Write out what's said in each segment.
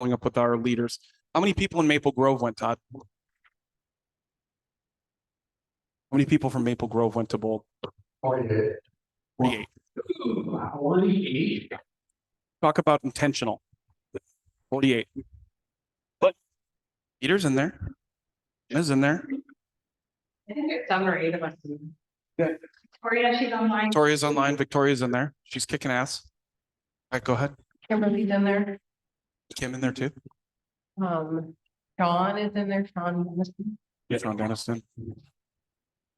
following up with our leaders. How many people in Maple Grove went, Todd? How many people from Maple Grove went to Bold? 48. 48. 48. Talk about intentional. 48. But Peter's in there. Is in there. I think it's 7 or 8 of us. Yeah. Victoria, she's online. Victoria's online. Victoria's in there. She's kicking ass. All right, go ahead. Kimberly's in there. Kim in there too. Sean is in there. Sean. Yeah, Sean Denniston.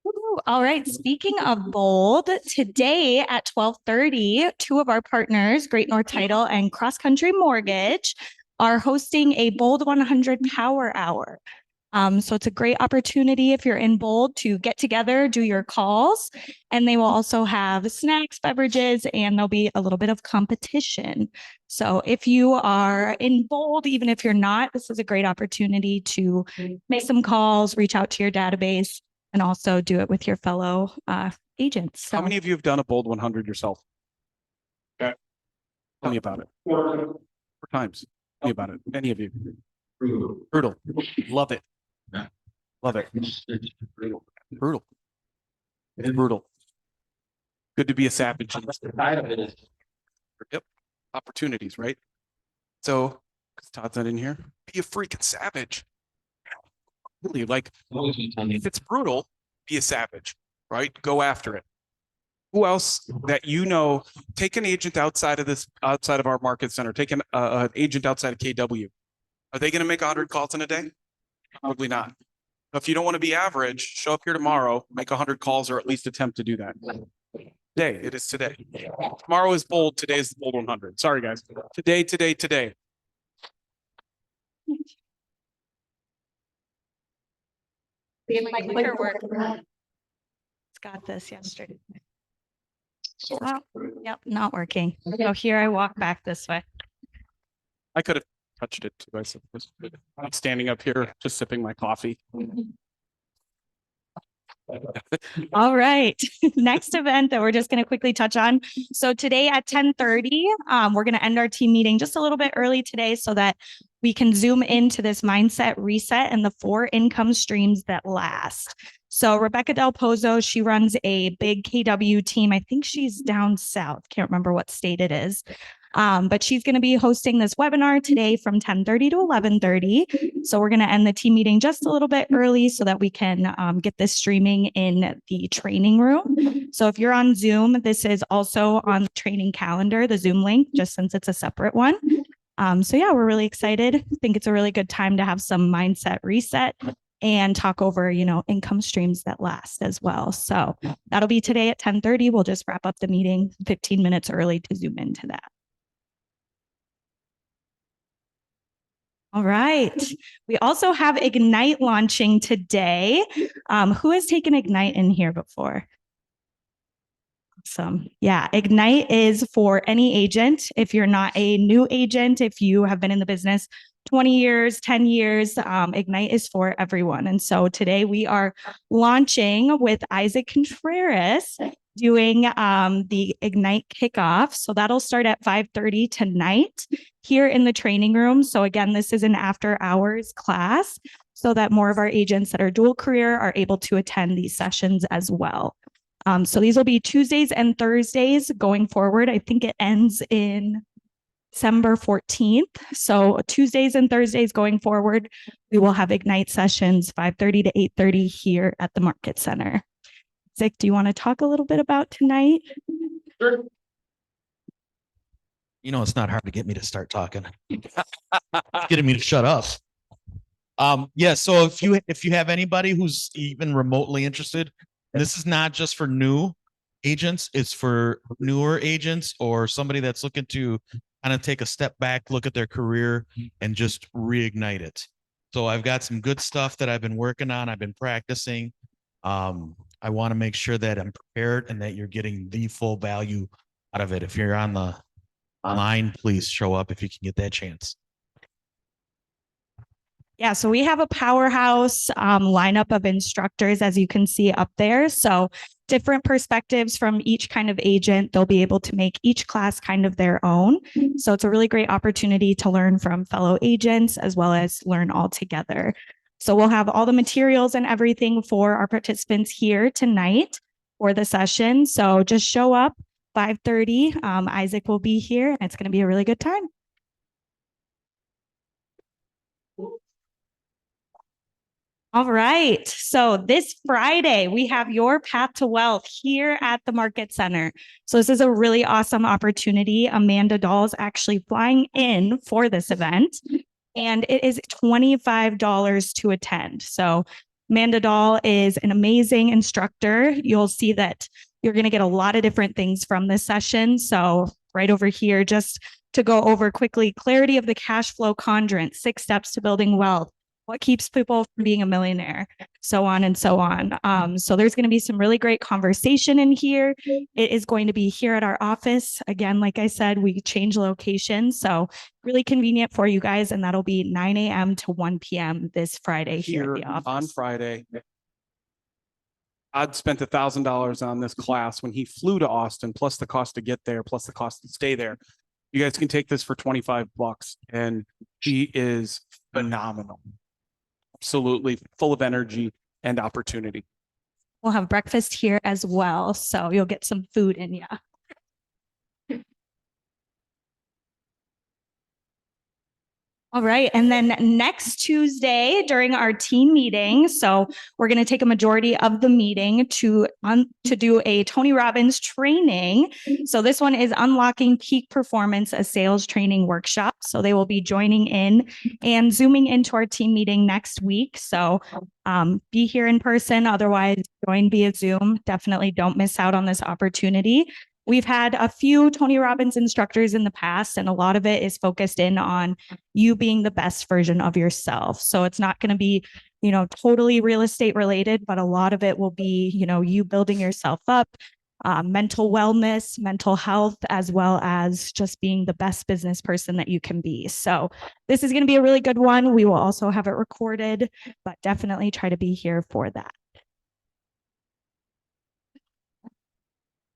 Ooh, all right. Speaking of Bold, today at 12:30, two of our partners, Great North Title and Cross Country Mortgage, are hosting a Bold 100 Power Hour. So it's a great opportunity if you're in Bold to get together, do your calls, and they will also have snacks, beverages, and there'll be a little bit of competition. So if you are in Bold, even if you're not, this is a great opportunity to make some calls, reach out to your database, and also do it with your fellow agents. So How many of you have done a Bold 100 yourself? Yeah. Tell me about it. 4 times. Tell me about it. Any of you? Brutal. Brutal. Love it. Yeah. Love it. It's brutal. Brutal. It's brutal. Good to be a savage. The side of it is Yep. Opportunities, right? So, because Todd's not in here, be a freaking savage. Really, like, if it's brutal, be a savage, right? Go after it. Who else that you know, take an agent outside of our market center, take an agent outside of KW. Are they going to make 100 calls in a day? Probably not. If you don't want to be average, show up here tomorrow, make 100 calls, or at least attempt to do that. Today, it is today. Tomorrow is Bold. Today is the Bold 100. Sorry, guys. Today. my clicker work. It's got this yesterday. Oh, yep, not working. So here I walk back this way. I could have touched it too, I suppose. I'm standing up here, just sipping my coffee. All right. Next event that we're just going to quickly touch on. So today at 10:30, we're going to end our team meeting just a little bit early today so that we can zoom into this mindset reset and the 4 income streams that last. So Rebecca Del Pozo, she runs a big KW team. I think she's down south. Can't remember what state it is. But she's going to be hosting this webinar today from 10:30 to 11:30. So we're going to end the team meeting just a little bit early so that we can get this streaming in the training room. So if you're on Zoom, this is also on the training calendar, the Zoom link, just since it's a separate one. So yeah, we're really excited. I think it's a really good time to have some mindset reset and talk over, income streams that last as well. So that'll be today at 10:30. We'll just wrap up the meeting 15 minutes early to zoom into that. All right. We also have Ignite launching today. Who has taken Ignite in here before? Awesome. Yeah, Ignite is for any agent. If you're not a new agent, if you have been in the business 20 years, 10 years, Ignite is for everyone. And so today we are launching with Isaac Contreras doing the Ignite kickoff. So that'll start at 5:30 tonight here in the training room. So again, this is an after hours class so that more of our agents that are dual career are able to attend these sessions as well. So these will be Tuesdays and Thursdays going forward. I think it ends in December 14th. So Tuesdays and Thursdays going forward, we will have Ignite sessions 5:30 to 8:30 here at the Market Center. Zach, do you want to talk a little bit about tonight? Sure. It's not hard to get me to start talking. It's getting me to shut up. Yeah. So if you have anybody who's even remotely interested, this is not just for new agents. It's for newer agents or somebody that's looking to kind of take a step back, look at their career and just reignite it. So I've got some good stuff that I've been working on. I've been practicing. I want to make sure that I'm prepared and that you're getting the full value out of it. If you're on the line, please show up if you can get that chance. Yeah, so we have a powerhouse lineup of instructors, as you can see up there. So different perspectives from each kind of agent. They'll be able to make each class kind of their own. So it's a really great opportunity to learn from fellow agents as well as learn all together. So we'll have all the materials and everything for our participants here tonight for the session. So just show up 5:30. Isaac will be here and it's going to be a really good time. All right. So this Friday, we have your path to wealth here at the Market Center. So this is a really awesome opportunity. Amanda Dahl is actually flying in for this event, and it is $25 to attend. So Amanda Dahl is an amazing instructor. You'll see that you're going to get a lot of different things from this session. So right over here, just to go over quickly, clarity of the cash flow quadrant, 6 steps to building wealth, what keeps people from being a millionaire, so on and so on. So there's going to be some really great conversation in here. It is going to be here at our office. Again, like I said, we change locations, so really convenient for you guys. And that'll be 9 a.m. to 1 p.m. this Friday here at the office. On Friday. I'd spent $1,000 on this class when he flew to Austin, plus the cost to get there, plus the cost to stay there. You guys can take this for $25, and she is phenomenal. Absolutely full of energy and opportunity. We'll have breakfast here as well, so you'll get some food in you. All right. And then next Tuesday during our team meeting, so we're going to take a majority of the meeting to do a Tony Robbins training. So this one is Unlocking Peak Performance, a sales training workshop. So they will be joining in and zooming into our team meeting next week. So be here in person. Otherwise, join via Zoom. Definitely don't miss out on this opportunity. We've had a few Tony Robbins instructors in the past, and a lot of it is focused in on you being the best version of yourself. So it's not going to be, totally real estate related, but a lot of it will be, you building yourself up, mental wellness, mental health, as well as just being the best business person that you can be. So this is going to be a really good one. We will also have it recorded, but definitely try to be here for that.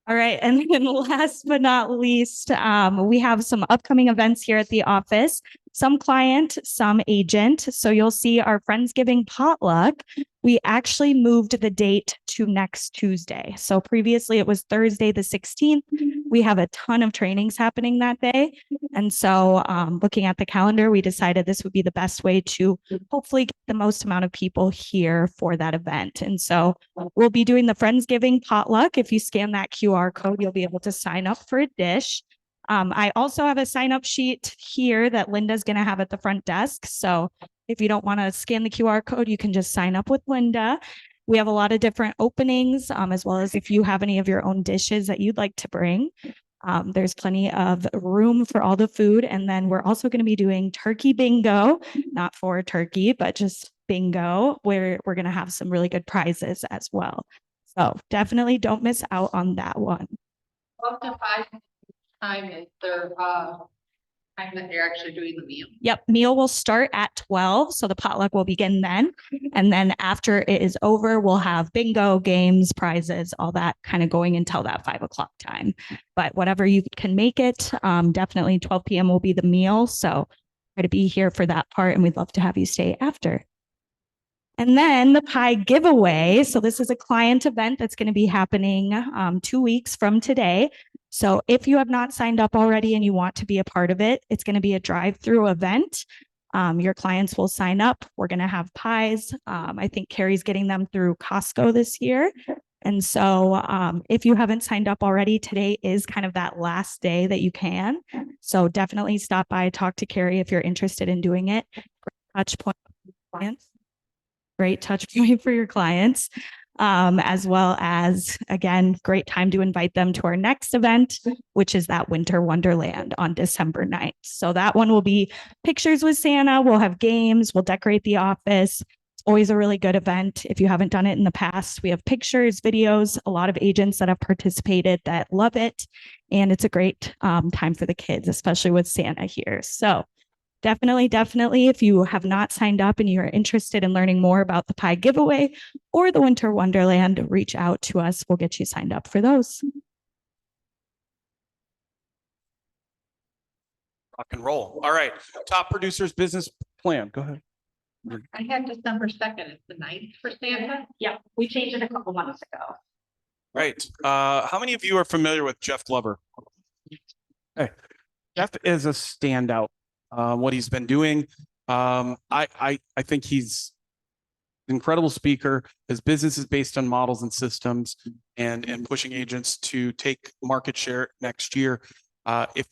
All right. And then last but not least, we have some upcoming events here at the office, some client, some agent. So you'll see our Friendsgiving potluck. We actually moved the date to next Tuesday. So previously it was Thursday, the 16th. We have a ton of trainings happening that day. And so looking at the calendar, we decided this would be the best way to hopefully get the most amount of people here for that event. And so we'll be doing the Friendsgiving potluck. If you scan that QR code, you'll be able to sign up for a dish. I also have a sign up sheet here that Linda's going to have at the front desk. So if you don't want to scan the QR code, you can just sign up with Linda. We have a lot of different openings, as well as if you have any of your own dishes that you'd like to bring. There's plenty of room for all the food. And then we're also going to be doing turkey bingo, not for turkey, but just bingo, where we're going to have some really good prizes as well. So definitely don't miss out on that one. Up to 5 time is their time that they're actually doing the meal. Yep. Meal will start at 12. So the potluck will begin then. And then after it is over, we'll have bingo, games, prizes, all that kind of going until that 5 o'clock time. But whatever you can make it, definitely 12 p.m. will be the meal. So try to be here for that part. And we'd love to have you stay after. And then the pie giveaway. So this is a client event that's going to be happening 2 weeks from today. So if you have not signed up already and you want to be a part of it, it's going to be a drive-through event. Your clients will sign up. We're going to have pies. I think Carrie's getting them through Costco this year. And so if you haven't signed up already, today is kind of that last day that you can. So definitely stop by, talk to Carrie if you're interested in doing it. Touch point for clients. Great touch point for your clients. As well as, again, great time to invite them to our next event, which is that Winter Wonderland on December 9th. So that one will be pictures with Santa. We'll have games. We'll decorate the office. It's always a really good event. If you haven't done it in the past, we have pictures, videos, a lot of agents that have participated that love it. And it's a great time for the kids, especially with Santa here. So definitely, if you have not signed up and you're interested in learning more about the pie giveaway or the Winter Wonderland, reach out to us. We'll get you signed up for those. Rock and roll. All right. Top producers business plan. Go ahead. I had December 2nd, it's the 9th for Santa. Yeah, we changed it a couple months ago. Right. How many of you are familiar with Jeff Glover? Hey, Jeff is a standout. What he's been doing. I think he's an incredible speaker. His business is based on models and systems and pushing agents to take market share next year. If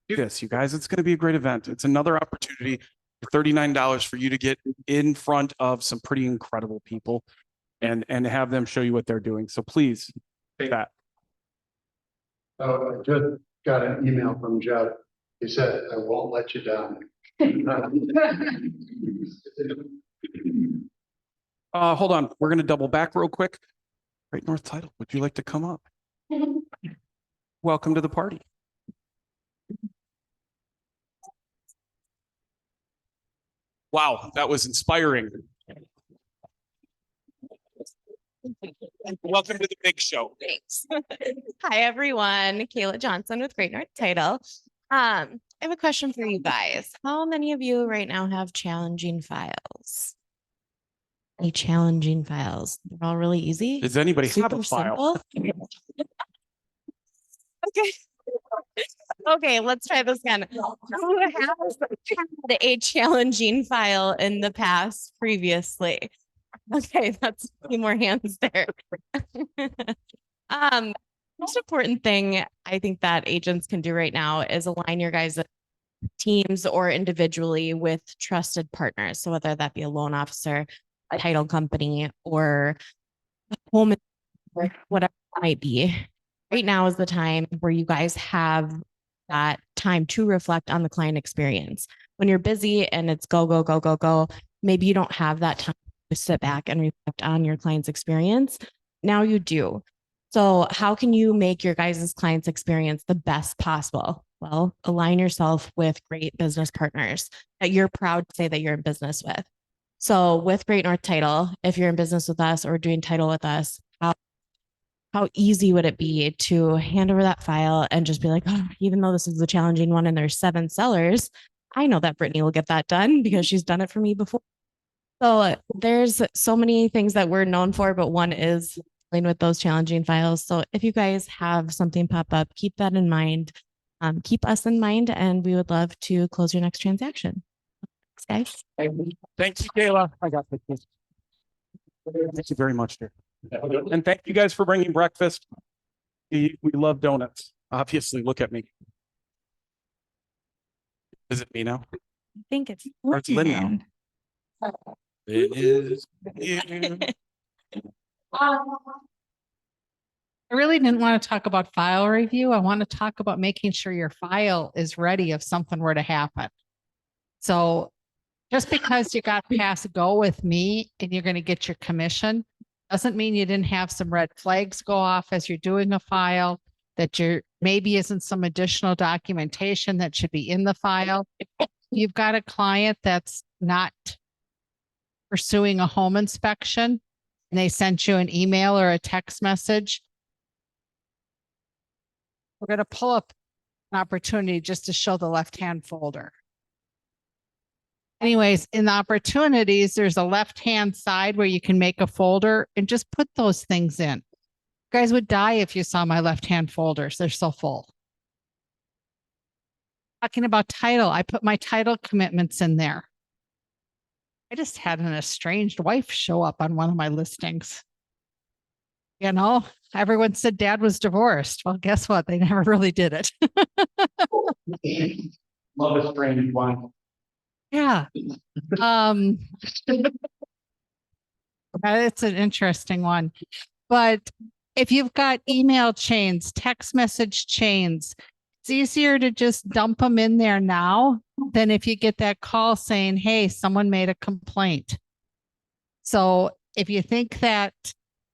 do this, you guys, it's going to be a great event. It's another opportunity for $39 for you to get in front of some pretty incredible people and have them show you what they're doing. So please take that. Oh, I just got an email from Jeff. He said, I won't let you down. Hold on. We're going to double back real quick. Great North Title, would you like to come up? Welcome to the party. Wow, that was inspiring. Welcome to the big show. Thanks. Hi, everyone. Kayla Johnson with Great North Title. I have a question for you guys. How many of you right now have challenging files? Any challenging files? They're all really easy. Does anybody have a Super file? simple? Okay. Okay, let's try this again. Who has had a challenging file in the past previously? Okay, that's a few more hands there. Most important thing I think that agents can do right now is align your guys' teams or individually with trusted partners. So whether that be a loan officer, a title company, or a home, or whatever it might be. Right now is the time where you guys have that time to reflect on the client experience. When you're busy and it's go, go, go, go, go, maybe you don't have that time to sit back and reflect on your client's experience. Now you do. So how can you make your guys' client's experience the best possible? Well, align yourself with great business partners that you're proud to say that you're in business with. So with Great North Title, if you're in business with us or doing title with us, how easy would it be to hand over that file and just be like, oh, even though this is a challenging one and there's 7 sellers, I know that Brittany will get that done because she's done it for me before. So there's so many things that we're known for, but one is dealing with those challenging files. So if you guys have something pop up, keep that in mind. Keep us in mind, and we would love to close your next transaction. Thanks, guys. Thank you, Kayla. I got this. Thank you very much, dear. And thank you guys for bringing breakfast. We love donuts. Obviously, look at me. Is it me now? I think it's Or it's Lynn now. Lynn. It is you. I really didn't want to talk about file review. I want to talk about making sure your file is ready if something were to happen. So just because you got past go with me and you're going to get your commission doesn't mean you didn't have some red flags go off as you're doing a file, that you're maybe isn't some additional documentation that should be in the file. You've got a client that's not pursuing a home inspection and they sent you an email or a text message. We're going to pull up an opportunity just to show the left-hand folder. Anyways, in the opportunities, there's a left-hand side where you can make a folder and just put those things in. You guys would die if you saw my left-hand folders. They're so full. Talking about title, I put my title commitments in there. I just had an estranged wife show up on one of my listings. You know, everyone said dad was divorced. Well, guess what? They never really did it. Love a strange one. Yeah. It's an interesting one. But if you've got email chains, text message chains, it's easier to just dump them in there now than if you get that call saying, hey, someone made a complaint. So if you think that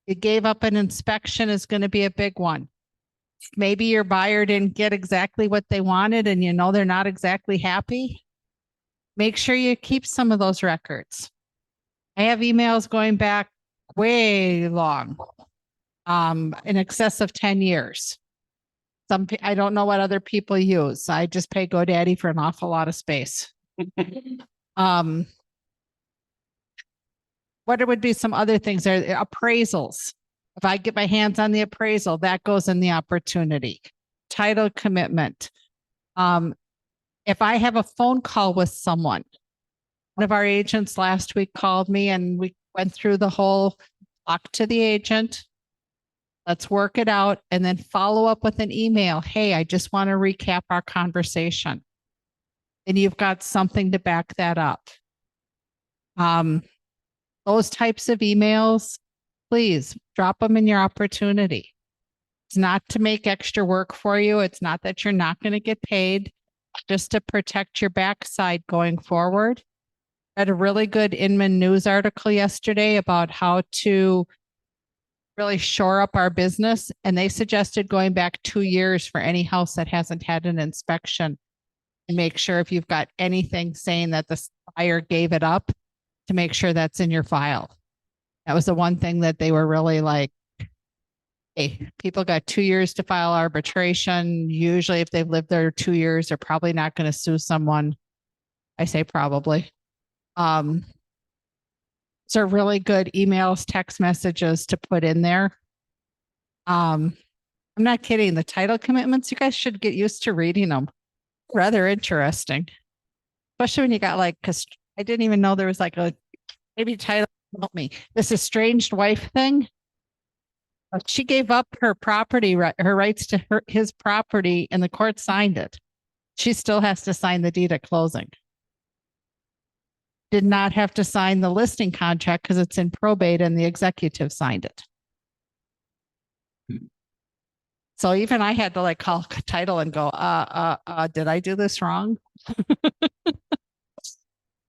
you gave up an inspection is going to be a big one. Maybe your buyer didn't get exactly what they wanted and you know they're not exactly happy. make sure you keep some of those records. I have emails going back way long, in excess of 10 years. I don't know what other people use. I just pay GoDaddy for an awful lot of space. What would be some other things there? Appraisals. If I get my hands on the appraisal, that goes in the opportunity. Title commitment. If I have a phone call with someone, one of our agents last week called me and we went through the whole talk to the agent. Let's work it out and then follow up with an email. Hey, I just want to recap our conversation. And you've got something to back that up. Those types of emails, please drop them in your opportunity. It's not to make extra work for you. It's not that you're not going to get paid, just to protect your backside going forward. I had a really good Inman News article yesterday about how to really shore up our business. And they suggested going back 2 years for any house that hasn't had an inspection and make sure if you've got anything saying that the buyer gave it up, to make sure that's in your file. That was the one thing that they were really like, hey, people got 2 years to file arbitration. Usually if they've lived there 2 years, they're probably not going to sue someone. I say probably. So really good emails, text messages to put in there. I'm not kidding. The title commitments, you guys should get used to reading them. Rather interesting. Especially when you got like, because I didn't even know there was like a maybe title, help me, this estranged wife thing. She gave up her property, her rights to his property, and the court signed it. She still has to sign the deed at closing. Did not have to sign the listing contract because it's in probate and the executive signed it. So even I had to like call title and go, did I do this wrong?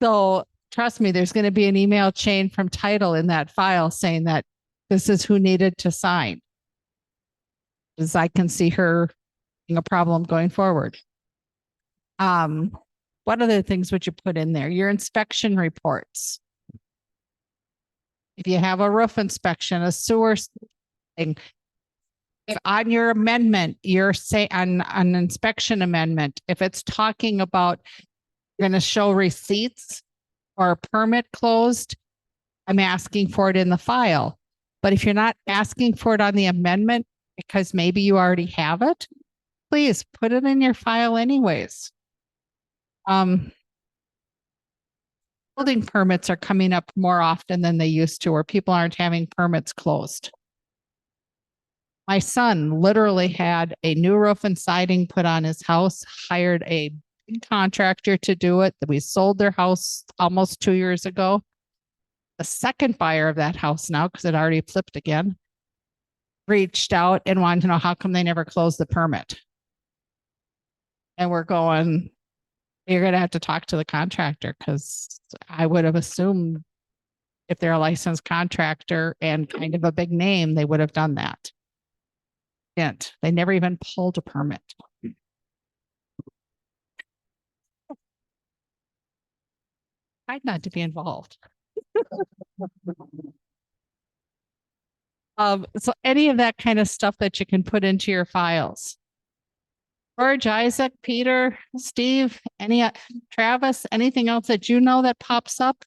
So trust me, there's going to be an email chain from title in that file saying that this is who needed to sign. Because I can see her being a problem going forward. What other things would you put in there? Your inspection reports. If you have a roof inspection, a sewer thing, if on your amendment, you're saying on an inspection amendment, if it's talking about going to show receipts or a permit closed, I'm asking for it in the file. But if you're not asking for it on the amendment because maybe you already have it, please put it in your file anyways. Building permits are coming up more often than they used to, or people aren't having permits closed. My son literally had a new roof and siding put on his house, hired a big contractor to do it. We sold their house almost 2 years ago. The second buyer of that house now, because it already flipped again, reached out and wanted to know how come they never closed the permit. And we're going, you're going to have to talk to the contractor, because I would have assumed if they're a licensed contractor and kind of a big name, they would have done that. And they never even pulled a permit. I'd not to be involved. So any of that kind of stuff that you can put into your files. George, Isaac, Peter, Steve, Travis, anything else that you know that pops up?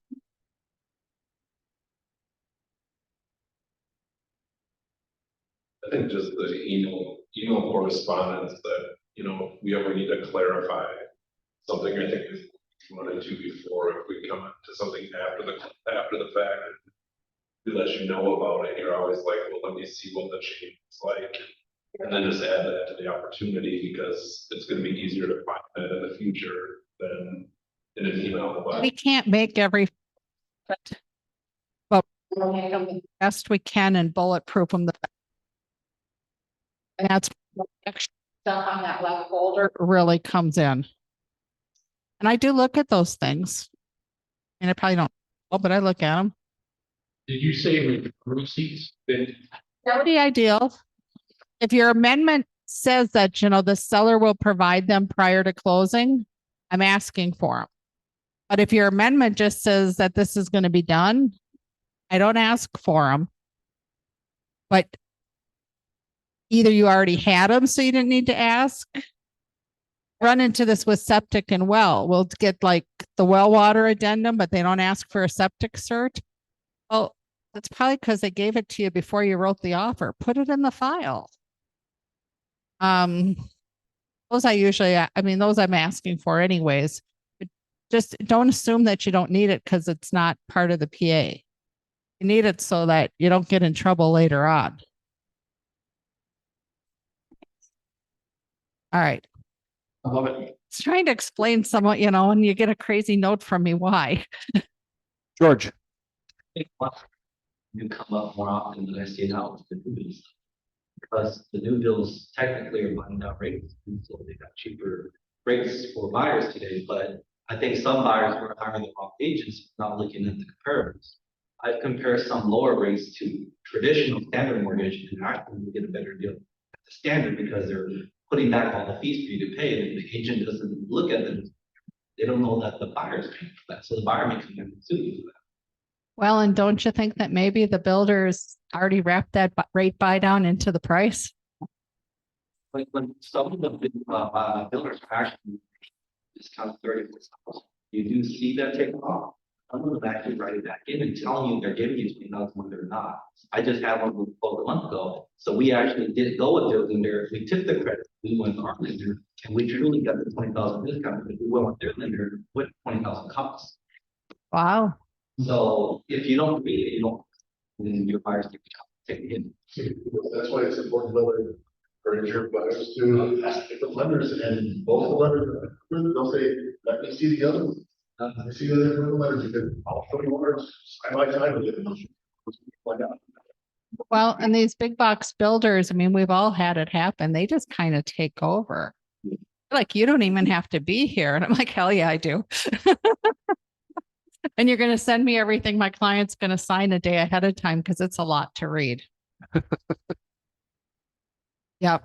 I think just the email correspondence that, if we ever need to clarify something, I think we wanted to before, if we come to something after the fact, we let you know about it. You're always like, well, let me see what the change is like. And then just add that to the opportunity, because it's going to be easier to find that in the future than in an email. We can't make every, but best we can and bulletproof them. That's Stuff on that left folder. really comes in. And I do look at those things. And I probably don't, but I look at them. Did you say receipts? That would be ideal. If your amendment says that, the seller will provide them prior to closing, I'm asking for them. But if your amendment just says that this is going to be done, I don't ask for them. But either you already had them, so you didn't need to ask. Run into this with septic and well. We'll get like the well water addendum, but they don't ask for a septic cert. Well, that's probably because they gave it to you before you wrote the offer. Put it in the file. Those I usually, I mean, those I'm asking for anyways. But just don't assume that you don't need it because it's not part of the PA. You need it so that you don't get in trouble later on. All right. I love it. It's trying to explain somewhat, you know, and you get a crazy note from me. Why? George. You come up more often than I see now with the new bills. Because the new bills technically are buying down rates, and so they got cheaper rates for buyers today, but I think some buyers were hiring the wrong agents, not looking at the comparables. I've compared some lower rates to traditional standard mortgage, and actually we get a better deal at the standard because they're putting back all the fees for you to pay, and the agent doesn't look at them. They don't know that the buyer's paying for that, so the buyer may come in and sue you for that. Well, and don't you think that maybe the builders already wrapped that rate buy down into the price? Like when some of the big builders are actually discount 30%, you do see that take off. Some of them actually write it back in and telling you they're giving you $20,000 when they're not. I just had one who spoke a month ago. So we actually did go with their lender. We took the credit. We went with our lender and we truly got the 20,000 discount. But we went with their lender with 20,000 costs. Wow. So if you don't read it, you don't, then your buyers take it in. That's why it's important to encourage your buyers to ask different lenders, and both the lenders, they'll say, let me see the other one. Let me see the other letters, because I'll show you words, side by side with it. Find out. Well, and these big box builders, I mean, we've all had it happen. They just kind of take over. Like, you don't even have to be here. And I'm like, hell yeah, I do. And you're going to send me everything my client's going to sign a day ahead of time because it's a lot to read. Yep.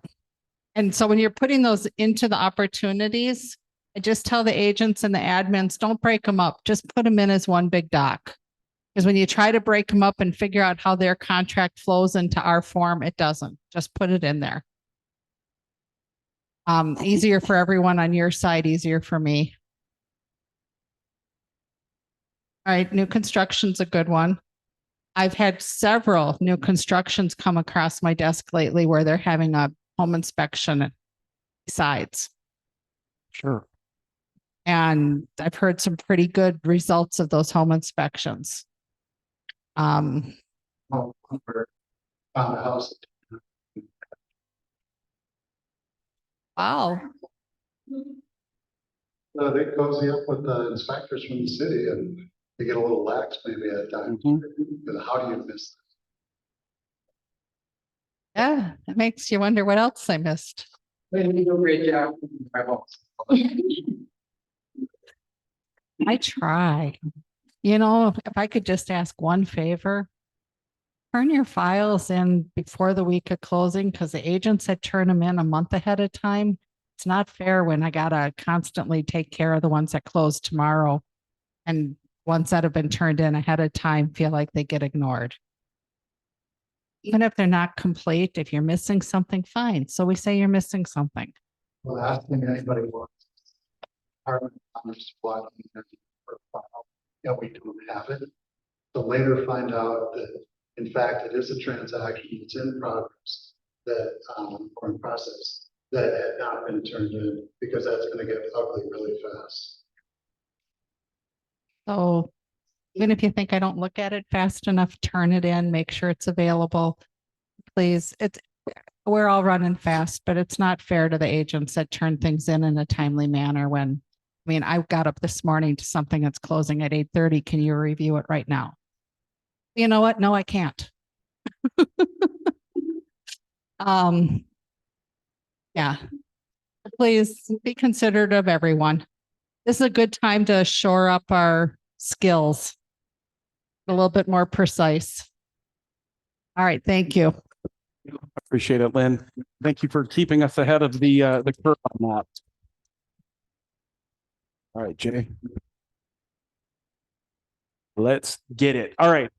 And so when you're putting those into the opportunities, I just tell the agents and the admins, don't break them up. Just put them in as one big doc. Because when you try to break them up and figure out how their contract flows into our form, it doesn't. Just put it in there. Easier for everyone on your side, easier for me. All right, new construction's a good one. I've had several new constructions come across my desk lately where they're having a home inspection besides. Sure. And I've heard some pretty good results of those home inspections. Found a house. Wow. They cozy up with the inspectors from the city, and they get a little lax maybe at times. Because how do you miss Yeah, it makes you wonder what else I missed. You do a great job. I try. You know, if I could just ask one favor, turn your files in before the week of closing, because the agents that turn them in a month ahead of time, it's not fair when I gotta constantly take care of the ones that close tomorrow. And ones that have been turned in ahead of time feel like they get ignored. Even if they're not complete, if you're missing something, fine. So we say you're missing something. the last thing anybody wants? Department of Supply for a file, and we don't have it. So later find out that, in fact, it is a transaction, it's in progress, that, or in process, that had not been turned in, because that's gonna get ugly really fast. So even if you think I don't look at it fast enough, turn it in, make sure it's available. Please, we're all running fast, but it's not fair to the agents that turn things in a timely manner when, I mean, I got up this morning to something that's closing at 8:30. Can you review it right now? You know what? No, I can't. Yeah. Please be considerate of everyone. This is a good time to shore up our skills. A little bit more precise. All right, thank you. Appreciate it, Lynn. Thank you for keeping us ahead of the curve on that. All right, Jay. Let's get it. All right.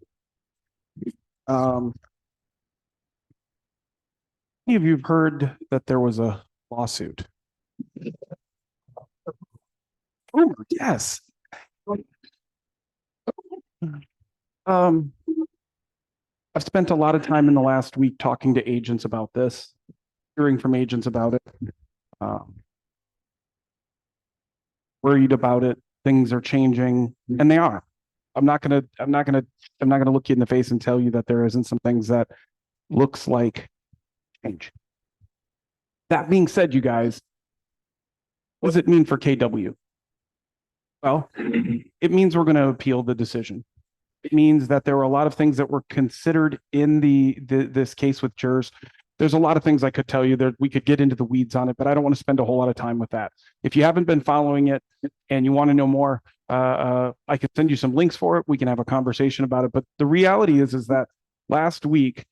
Any of you have heard that there was a lawsuit? Rumored, yes. Um, I've spent a lot of time in the last week talking to agents about this, hearing from agents about it. Worried about it. Things are changing, and they are. I'm not gonna look you in the face and tell you that there isn't some things that looks like change. That being said, you guys, what does it mean for KW? Well, it means we're going to appeal the decision. It means that there were a lot of things that were considered in this case with jurors. There's a lot of things I could tell you that we could get into the weeds on it, but I don't want to spend a whole lot of time with that. If you haven't been following it and you want to know more, I can send you some links for it. We can have a conversation about it. But the reality is that last week,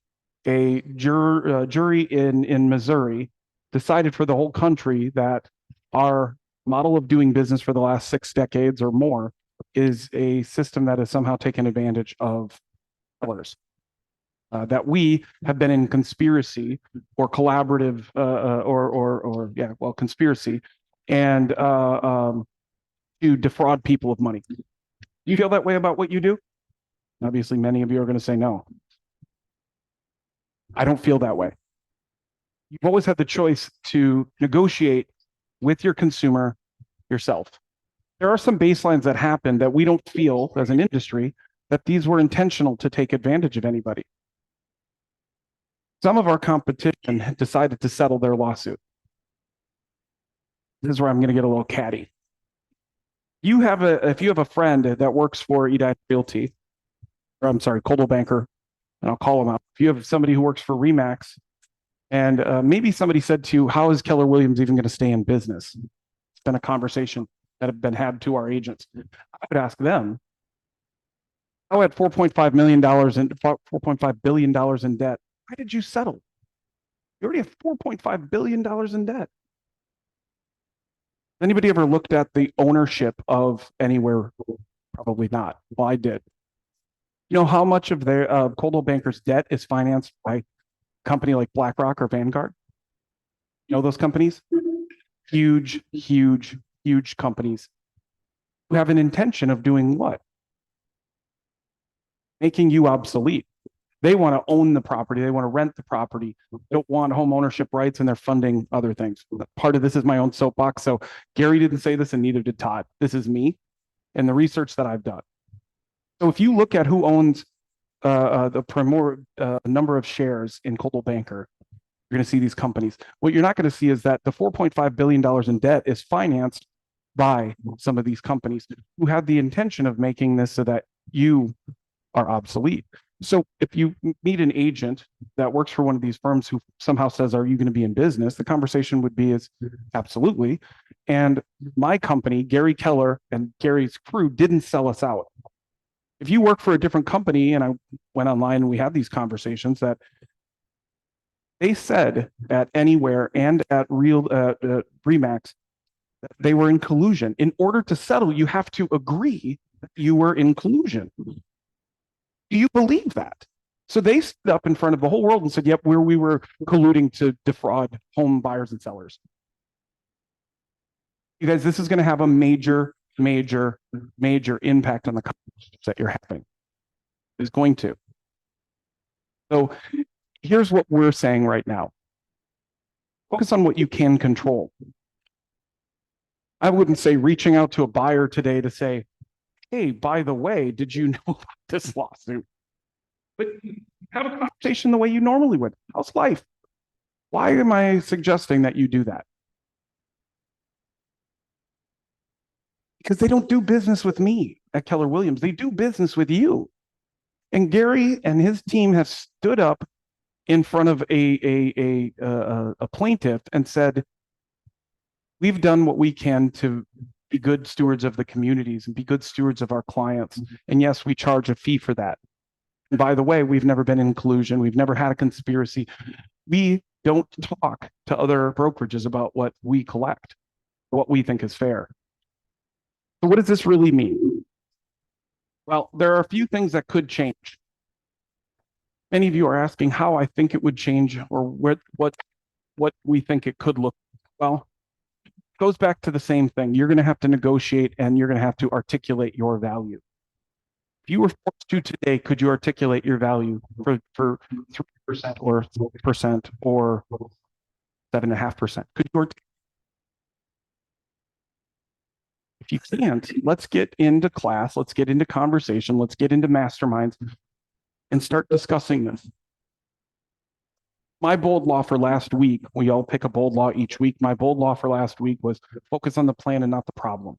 a jury in Missouri decided for the whole country that our model of doing business for the last 6 decades or more is a system that has somehow taken advantage of sellers. That we have been in conspiracy or collaborative conspiracy and to defraud people of money. Do you feel that way about what you do? Obviously, many of you are going to say no. I don't feel that way. You've always had the choice to negotiate with your consumer yourself. There are some baselines that happen that we don't feel as an industry that these were intentional to take advantage of anybody. Some of our competition had decided to settle their lawsuit. This is where I'm going to get a little catty. If you have a friend that works for Edith Realty, or I'm sorry, Coldwell Banker, and I'll call them out. If you have somebody who works for Remax, and maybe somebody said to you, how is Keller Williams even going to stay in business? It's been a conversation that have been had to our agents. I would ask them, I had $4.5 billion in debt. Why did you settle? You already have $4.5 billion in debt. Anybody ever looked at the ownership of Anywhere? Probably not. Well, I did. You know how much of their Coldwell Banker's debt is financed by a company like BlackRock or Vanguard? You know those companies? Huge, huge, huge companies who have an intention of doing what? Making you obsolete. They want to own the property. They want to rent the property. They don't want home ownership rights, and they're funding other things. Part of this is my own soapbox. So Gary didn't say this, and neither did Todd. This is me and the research that I've done. So if you look at who owns the number of shares in Coldwell Banker, you're going to see these companies. What you're not going to see is that the $4.5 billion in debt is financed by some of these companies who had the intention of making this so that you are obsolete. So if you meet an agent that works for one of these firms who somehow says, are you going to be in business? The conversation would be is absolutely. And my company, Gary Keller and Gary's crew, didn't sell us out. If you work for a different company, and I went online and we had these conversations, that they said at Anywhere and at Remax that they were in collusion. In order to settle, you have to agree that you were in collusion. Do you believe that? So they stood up in front of the whole world and said, yep, we were colluding to defraud home buyers and sellers. You guys, this is going to have a major, major, major impact on the conversations that you're having. It's going to. So here's what we're saying right now. Focus on what you can control. I wouldn't say reaching out to a buyer today to say, hey, by the way, did you know about this lawsuit? But have a conversation the way you normally would. How's life? Why am I suggesting that you do that? Because they don't do business with me at Keller Williams. They do business with you. And Gary and his team have stood up in front of a plaintiff and said, we've done what we can to be good stewards of the communities and be good stewards of our clients. And yes, we charge a fee for that. And by the way, we've never been in collusion. We've never had a conspiracy. We don't talk to other brokerages about what we collect, what we think is fair. So what does this really mean? Well, there are a few things that could change. Many of you are asking how I think it would change or what we think it could look. Well, it goes back to the same thing. You're going to have to negotiate and you're going to have to articulate your value. If you were forced to today, could you articulate your value for 3% or 4% or 7.5%? Could you If you can't, let's get into class, let's get into conversation, let's get into masterminds and start discussing this. My bold law for last week, we all pick a bold law each week. My bold law for last week was focus on the plan and not the problem.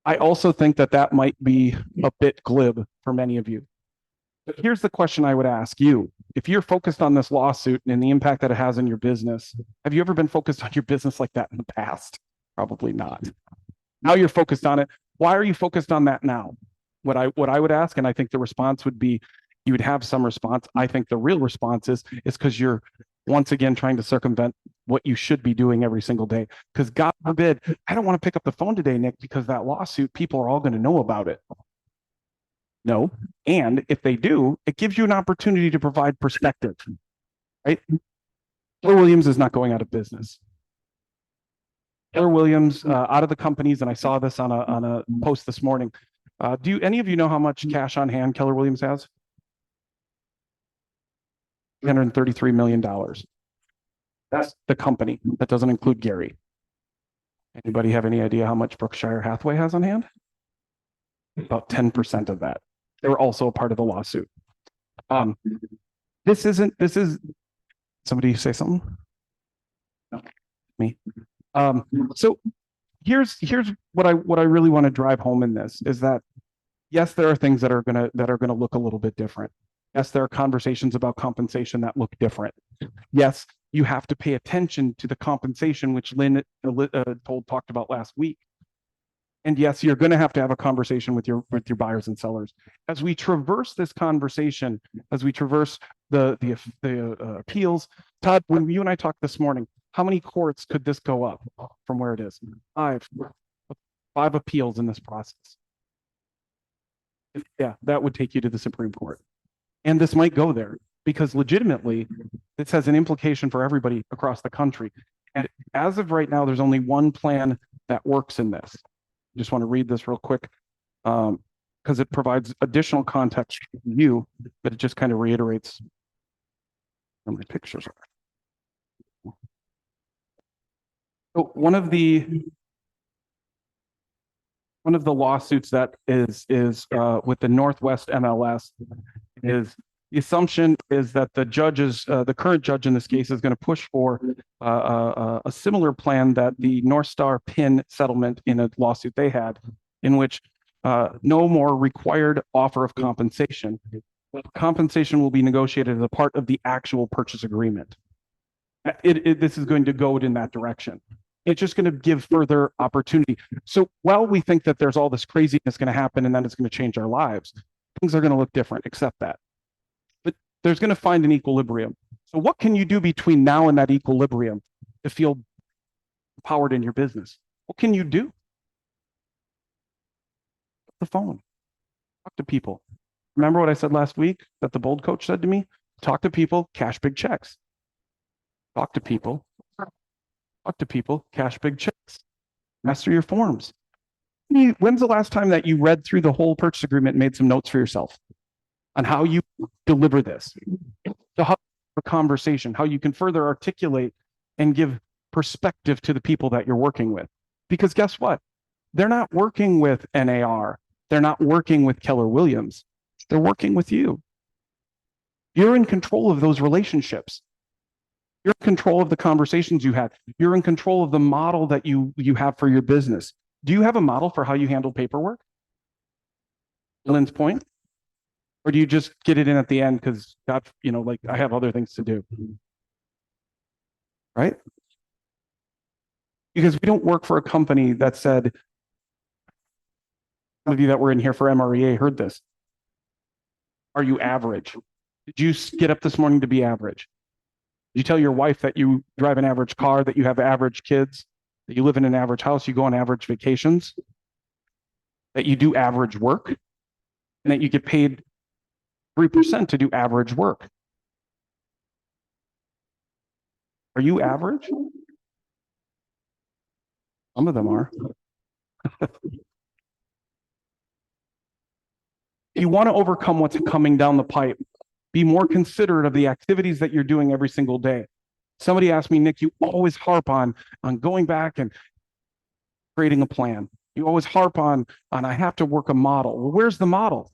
I also think that that might be a bit glib for many of you. But here's the question I would ask you. If you're focused on this lawsuit and the impact that it has on your business, have you ever been focused on your business like that in the past? Probably not. Now you're focused on it. Why are you focused on that now? What I would ask, and I think the response would be, you would have some response. I think the real response is because you're once again trying to circumvent what you should be doing every single day. Because God forbid, I don't want to pick up the phone today, Nick, because that lawsuit, people are all going to know about it. No. And if they do, it gives you an opportunity to provide perspective, right? Keller Williams is not going out of business. Keller Williams, out of the companies, and I saw this on a post this morning. Do any of you know how much cash on hand Keller Williams has? $333 million. That's the company. That doesn't include Gary. Anybody have any idea how much Berkshire Hathaway has on hand? About 10% of that. They were also a part of the lawsuit. This is, somebody say something? No, me. So here's what I really want to drive home in this is that, yes, there are things that are gonna look a little bit different. Yes, there are conversations about compensation that look different. Yes, you have to pay attention to the compensation, which Lynn talked about last week. And yes, you're going to have a conversation with your buyers and sellers. As we traverse this conversation, as we traverse the appeals, Todd, when you and I talked this morning, how many courts could this go up from where it is? Five appeals in this process. Yeah, that would take you to the Supreme Court. And this might go there because legitimately, this has an implication for everybody across the country. And as of right now, there's only one plan that works in this. I just want to read this real quick because it provides additional context for you, but it just kind of reiterates where my pictures are. So one of the lawsuits that is with the Northwest MLS is the assumption is that the judges, the current judge in this case, is going to push for a similar plan that the North Star PIN settlement in a lawsuit they had, in which no more required offer of compensation. Compensation will be negotiated as a part of the actual purchase agreement. This is going to go in that direction. It's just going to give further opportunity. So while we think that there's all this craziness going to happen and that it's going to change our lives, things are going to look different, accept that. But there's going to find an equilibrium. So what can you do between now and that equilibrium to feel empowered in your business? What can you do? The phone. Talk to people. Remember what I said last week that the bold coach said to me? Talk to people, cash big checks. Talk to people. Talk to people, cash big checks. Master your forms. When's the last time that you read through the whole purchase agreement and made some notes for yourself on how you deliver this? So how a conversation, how you can further articulate and give perspective to the people that you're working with. Because guess what? They're not working with NAR. They're not working with Keller Williams. They're working with you. You're in control of those relationships. You're in control of the conversations you had. You're in control of the model that you have for your business. Do you have a model for how you handle paperwork? Lynn's point? Or do you just get it in at the end because God, like I have other things to do? Right? Because we don't work for a company that said, some of you that were in here for MREA heard this. Are you average? Did you get up this morning to be average? Did you tell your wife that you drive an average car, that you have average kids, that you live in an average house, you go on average vacations, that you do average work? and that you get paid 3% to do average work. Are you average? Some of them are. You want to overcome what's coming down the pipe. Be more considerate of the activities that you're doing every single day. Somebody asked me, Nick, you always harp on going back and creating a plan. You always harp on I have to work a model. Well, where's the model?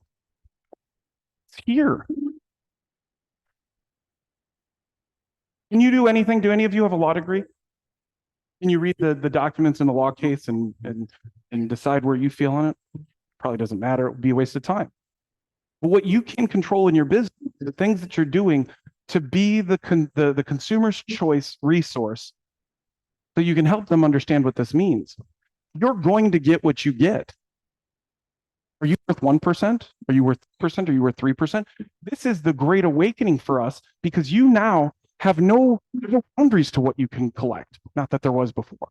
It's here. Can you do anything? Do any of you have a law degree? Can you read the documents in the law case and decide where you feel on it? Probably doesn't matter. It would be a waste of time. But what you can control in your business, the things that you're doing to be the consumer's choice resource, so you can help them understand what this means. You're going to get what you get. Are you worth 1%? Are you worth 2%? Are you worth 3%? This is the great awakening for us because you now have no boundaries to what you can collect. Not that there was before.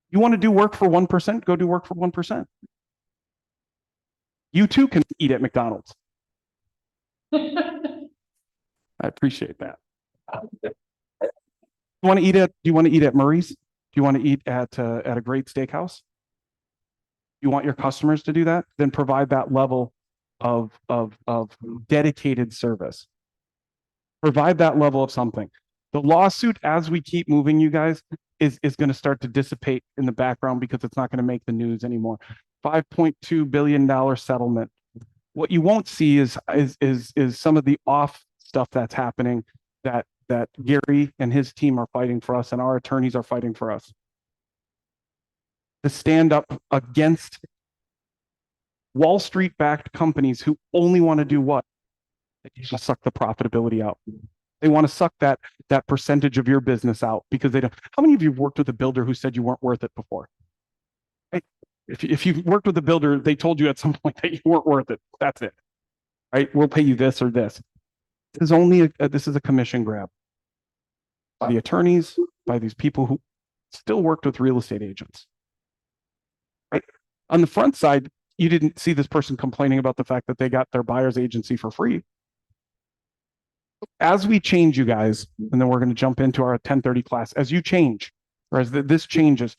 You want to do work for 1%? Go do work for 1%. You too can eat at McDonald's. I appreciate that. Do you want to eat at Murray's? Do you want to eat at a great steakhouse? You want your customers to do that? Then provide that level of dedicated service. Provide that level of something. The lawsuit, as we keep moving, you guys, is going to start to dissipate in the background because it's not going to make the news anymore. $5.2 billion settlement. What you won't see is some of the off stuff that's happening that Gary and his team are fighting for us and our attorneys are fighting for us. To stand up against Wall Street backed companies who only want to do what? They just suck the profitability out. They want to suck that percentage of your business out because they don't. How many of you have worked with a builder who said you weren't worth it before? Right? If you've worked with a builder, they told you at some point that you weren't worth it. That's it. Right? We'll pay you this or this. This is a commission grab by the attorneys, by these people who still worked with real estate agents. Right? On the front side, you didn't see this person complaining about the fact that they got their buyer's agency for free. As we change, you guys, and then we're going to jump into our 1030 class. As you change, or as this changes,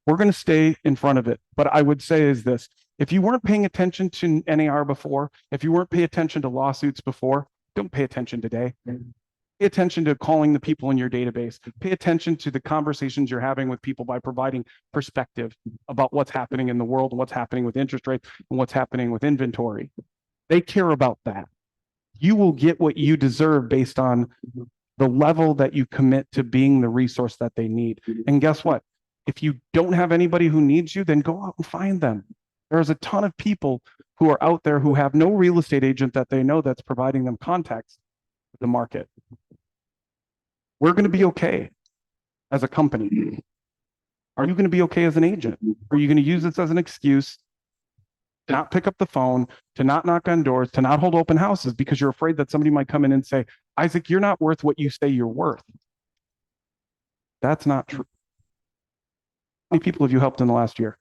we're going to stay in front of it. But I would say is this: if you weren't paying attention to NAR before, if you weren't paying attention to lawsuits before, don't pay attention today. Pay attention to calling the people in your database. Pay attention to the conversations you're having with people by providing perspective about what's happening in the world, what's happening with interest rates, and what's happening with inventory. They care about that. You will get what you deserve based on the level that you commit to being the resource that they need. And guess what? If you don't have anybody who needs you, then go out and find them. There's a ton of people who are out there who have no real estate agent that they know that's providing them contacts with the market. We're going to be okay as a company. Are you going to be okay as an agent? Are you going to use this as an excuse to not pick up the phone, to not knock on doors, to not hold open houses because you're afraid that somebody might come in and say, Isaac, you're not worth what you say you're worth? That's not true. How many people have you helped in the last year?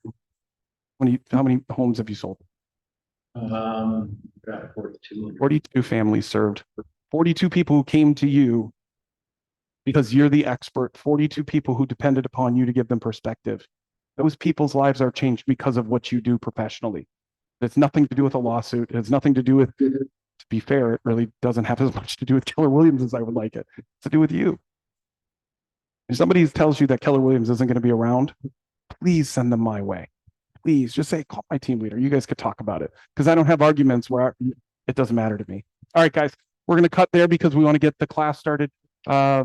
How many homes have you sold? 42. 42 families served. 42 people who came to you because you're the expert. 42 people who depended upon you to give them perspective. Those people's lives are changed because of what you do professionally. It's nothing to do with a lawsuit. It has nothing to do with, to be fair, it really doesn't have as much to do with Keller Williams as I would like it. It's to do with you. If somebody tells you that Keller Williams isn't going to be around, please send them my way. Please just say, call my team leader. You guys could talk about it because I don't have arguments where it doesn't matter to me. All right, guys, we're going to cut there because we want to get the class started. We're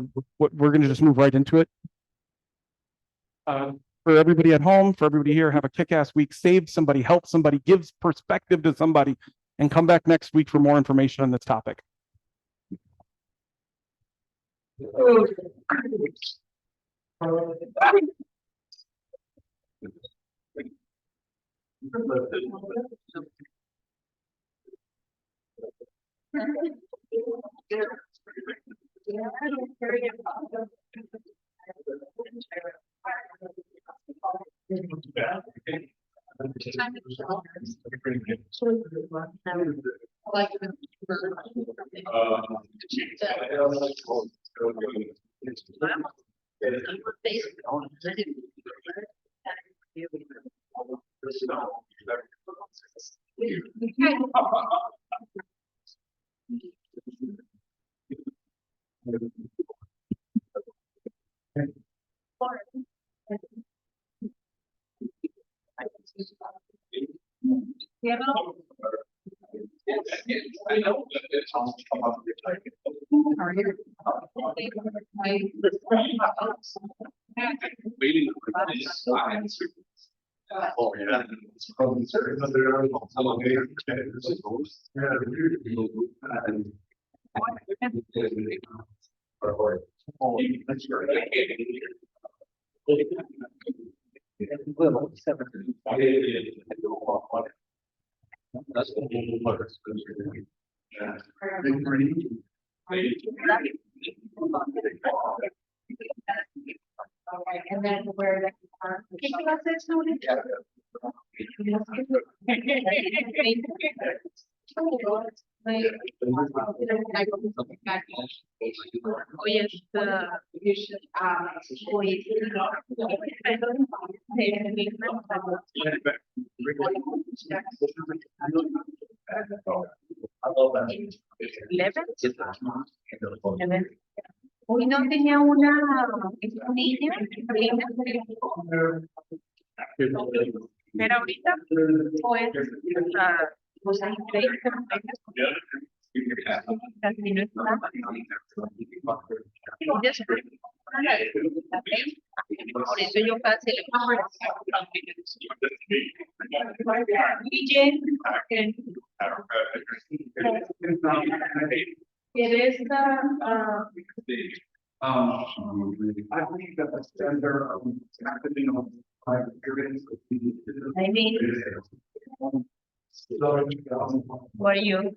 going to just move right into it. For everybody at home, for everybody here, have a kick-ass week. Save somebody, help somebody, gives perspective to somebody, and come back next week for more information on this topic. Time is like. Yeah. Oh, yeah. It's probably certain other elevator. That's And then where. Oye, you should, hoy no tenía una niña, pero ahorita, pues, pues increíble. Casi no está. Por eso yo pasé ¿Quieres I believe that the standard of happening on private areas. I mean, what are you?